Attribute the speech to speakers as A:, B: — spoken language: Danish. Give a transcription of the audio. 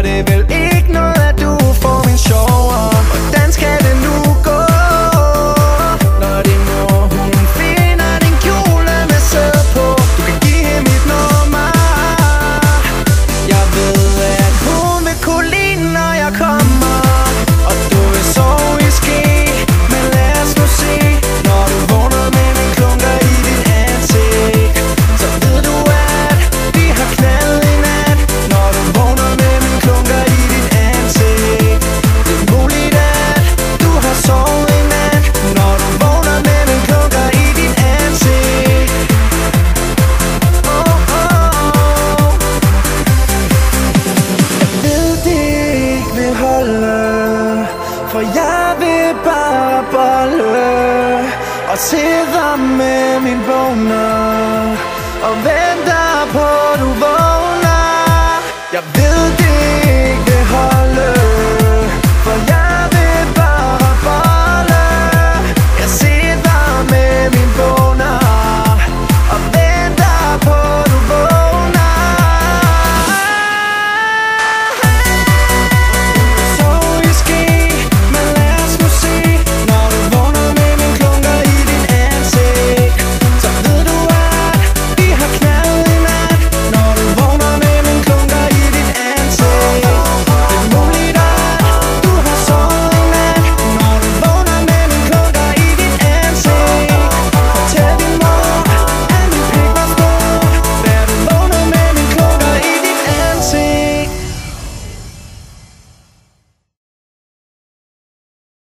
A: gør det vel ikke noget, at du får min sjov. Hvordan skal det nu gå, når din mor hun finder din kjole med sæd på? Du kan give hende mit nummer. Jeg ved, at hun vil kunne lide, når jeg kommer. Og du vil sove i ske, men lad os nu se. Når du vågner med mine klunker i dit ansigt, så ved du, at vi har knaldet i nat. Når du vågner med mine klunker i dit ansigt, det er muligt, at du har sovet i nat. Når du vågner med mine klunker i dit ansigt. Jeg ved, det ikke vil holde, for jeg vil bare bolle og sidder med min boner og venter